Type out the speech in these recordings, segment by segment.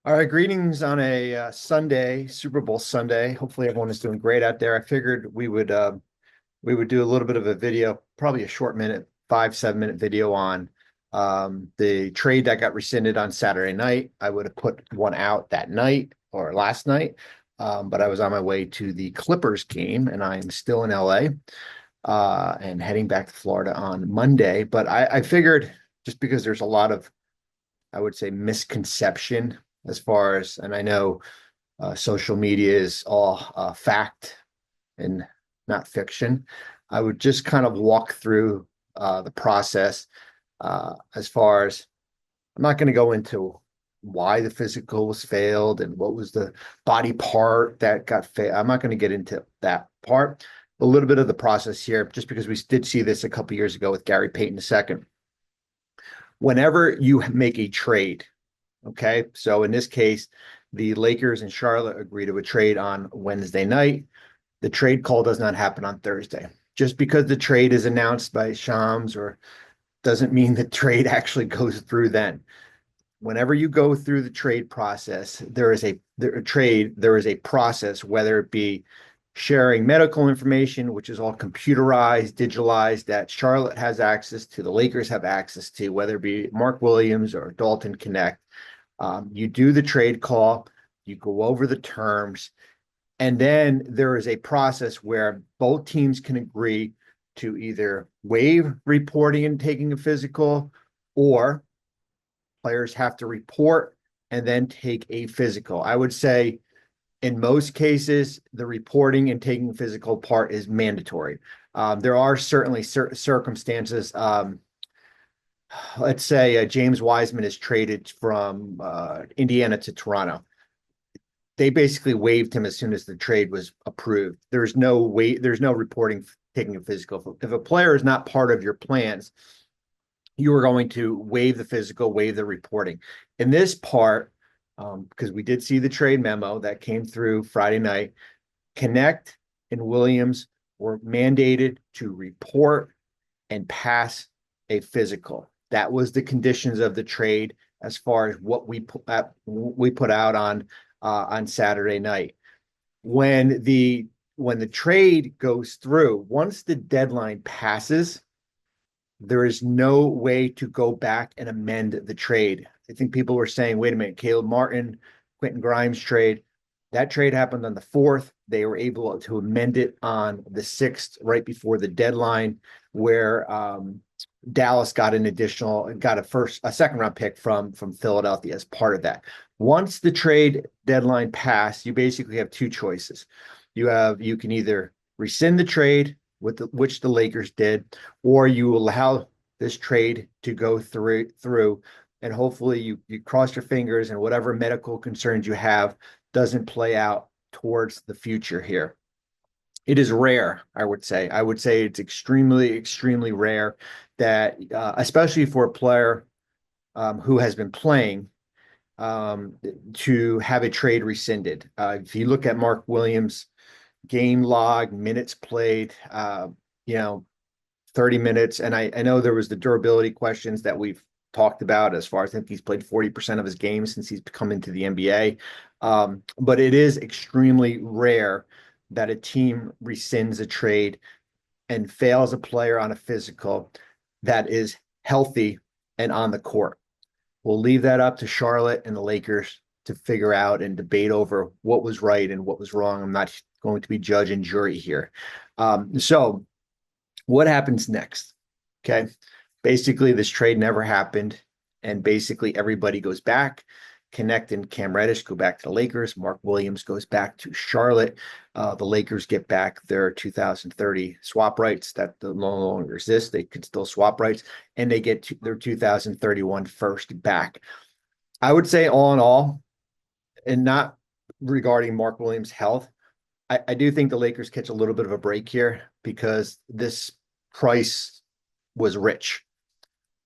All right, greetings on a Sunday, Super Bowl Sunday. Hopefully, everyone is doing great out there. I figured we would do a little bit of a video, probably a short minute, 5, 7 minute video on the trade that got rescinded on Saturday night. I would have put one out that night or last night, but I was on my way to the Clippers game, and I am still in LA and heading back to Florida on Monday. But I figured just because there's a lot of, I would say, misconception as far as, and I know social media is all fact and not fiction. I would just kind of walk through the process as far as I'm not going to go into why the physical was failed and what was the body part that got failed. I'm not going to get into that part. A little bit of the process here, just because we did see this a couple years ago with Gary Payton II. Whenever you make a trade, okay, so in this case, the Lakers and Charlotte agree to a trade on Wednesday night. The trade call does not happen on Thursday. Just because the trade is announced by Shams or doesn't mean the trade actually goes through then. Whenever you go through the trade process, there is a process, whether it be sharing medical information, which is all computerized, digitalized, that Charlotte has access to, the Lakers have access to, whether it be Mark Williams or Dalton Connect. You do the trade call, you go over the terms, and then there is a process where both teams can agree to either waive reporting and taking a physical, or players have to report and then take a physical. I would say in most cases, the reporting and taking physical part is mandatory. There are certainly circumstances. Let's say James Wiseman is traded from Indiana to Toronto. They basically waived him as soon as the trade was approved. There's no wait, there's no reporting taking a physical. If a player is not part of your plans, you are going to waive the physical, waive the reporting. In this part, because we did see the trade memo that came through Friday night, Connect and Williams were mandated to report and pass a physical. That was the conditions of the trade as far as what we put out on Saturday night. When the trade goes through, once the deadline passes, there is no way to go back and amend the trade. I think people were saying, wait a minute, Caleb Martin, Quentin Grimes trade. That trade happened on the 4th. They were able to amend it on the 6th, right before the deadline, where Dallas got a second round pick from Philadelphia as part of that. Once the trade deadline passed, you basically have two choices. You can either rescind the trade, which the Lakers did, or you allow this trade to go through, and hopefully you cross your fingers and whatever medical concerns you have doesn't play out towards the future here. It is rare, I would say. I would say it's extremely, extremely rare that, especially for a player who has been playing, um, to have a trade rescinded. If you look at Mark Williams' game log, minutes played, you know, 30 minutes. And I know there was the durability questions that we've talked about as far as I think he's played 40% of his games since he's come into the NBA. But it is extremely rare that a team rescinds a trade and fails a player on a physical that is healthy and on the court. We'll leave that up to Charlotte and the Lakers to figure out and debate over what was right and what was wrong. I'm not going to be judge and jury here. So what happens next? Okay. Basically, this trade never happened. And basically, everybody goes back. Connect and Cam Reddish go back to the Lakers. Mark Williams goes back to Charlotte. The Lakers get back their 2030 swap rights that no longer exist. They could still swap rights, and they get their 2031 first back. I would say, all in all, and not regarding Mark Williams' health, I do think the Lakers catch a little bit of a break here because this price was rich.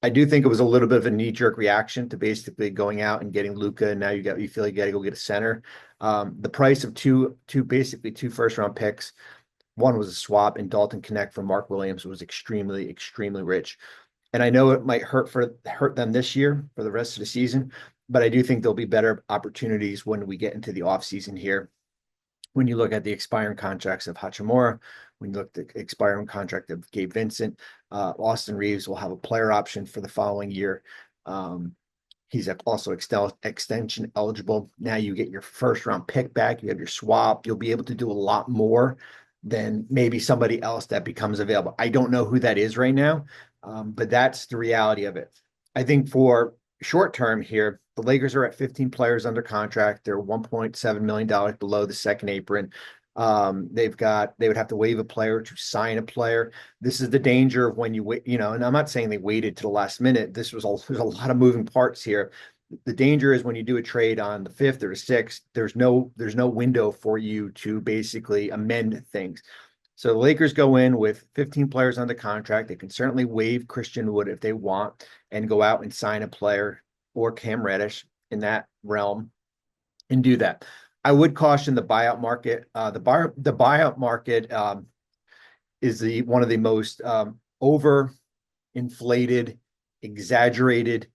I do think it was a little bit of a knee-jerk reaction to basically going out and getting Luka, and now you feel like you got to go get a center. The price of basically two first-round picks. One was a swap, and Dalton Connect for Mark Williams was extremely, extremely rich. And I know it might hurt them this year for the rest of the season. But I do think there'll be better opportunities when we get into the offseason here. When you look at the expiring contracts of Hachimura, when you look at the expiring contract of Gabe Vincent, Austin Reeves will have a player option for the following year. He's also extension eligible. Now you get your first round pick back. You have your swap. You'll be able to do a lot more than maybe somebody else that becomes available. I don't know who that is right now, but that's the reality of it. I think for short term here, the Lakers are at 15 players under contract. They're $1.7 million below the second apron. They would have to waive a player to sign a player. This is the danger of when you wait, and I'm not saying they waited to the last minute. There's a lot of moving parts here. The danger is when you do a trade on the 5th or the 6th, there's no window for you to basically amend things. So the Lakers go in with 15 players under contract. They can certainly waive Christian Wood if they want and go out and sign a player or Cam Reddish in that realm and do that. I would caution the buyout market. The buyout market is one of the most overinflated, exaggerated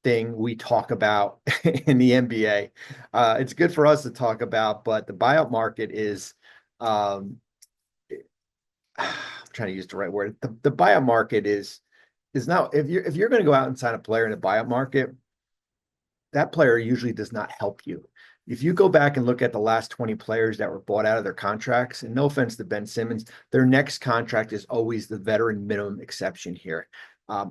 thing we talk about in the NBA. It's good for us to talk about, but the buyout market is I'm trying to use the right word. The buyout market is not, if you're going to go out and sign a player in a buyout market, that player usually does not help you. If you go back and look at the last 20 players that were bought out of their contracts, and no offense to Ben Simmons, their next contract is always the veteran minimum exception here.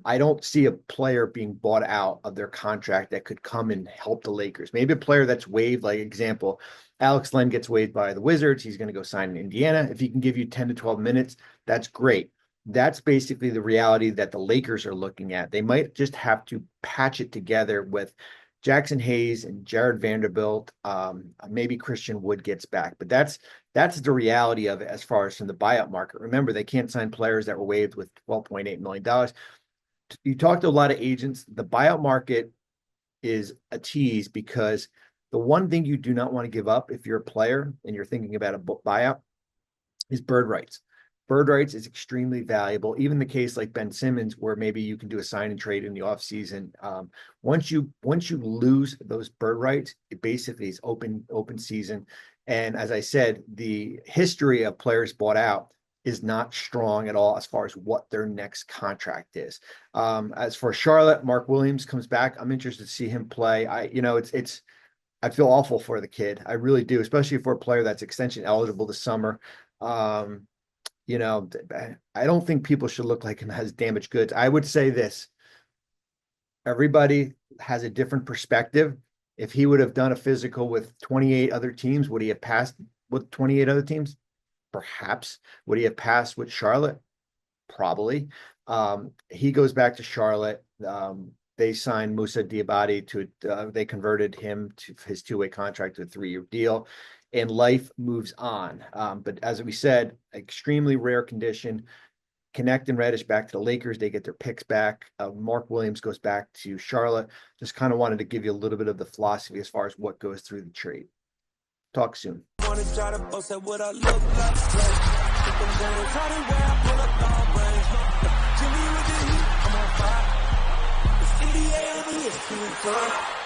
I don't see a player being bought out of their contract that could come and help the Lakers. Maybe a player that's waived, like example, Alex Len gets waived by the Wizards. He's going to go sign in Indiana. If he can give you 10 to 12 minutes, that's great. That's basically the reality that the Lakers are looking at. They might just have to patch it together with Jackson Hayes and Jared Vanderbilt. Maybe Christian Wood gets back, but that's the reality of it as far as from the buyout market. Remember, they can't sign players that were waived with $12.8 million. You talk to a lot of agents. The buyout market is a tease because the one thing you do not want to give up if you're a player and you're thinking about a buyout is bird rights. Bird rights is extremely valuable. Even the case like Ben Simmons, where maybe you can do a sign and trade in the offseason. Once you lose those bird rights, it basically is open season. And as I said, the history of players bought out is not strong at all as far as what their next contract is. As for Charlotte, Mark Williams comes back. I'm interested to see him play. I feel awful for the kid. I really do, especially for a player that's extension eligible this summer. I don't think people should look like him as damaged goods. I would say this. Everybody has a different perspective. If he would have done a physical with 28 other teams, would he have passed with 28 other teams? Perhaps. Would he have passed with Charlotte? Probably. He goes back to Charlotte. They signed Moussa Diabate they converted him to his two-way contract to a 3-year deal, and life moves on. But as we said, extremely rare condition. Connect and Reddish back to the Lakers. They get their picks back. Mark Williams goes back to Charlotte. Just kind of wanted to give you a little bit of the philosophy as far as what goes through the trade. Talk soon. Wanna try to post at what I look like. Jimmy with the heat, I'm on fire. It's NBA over here.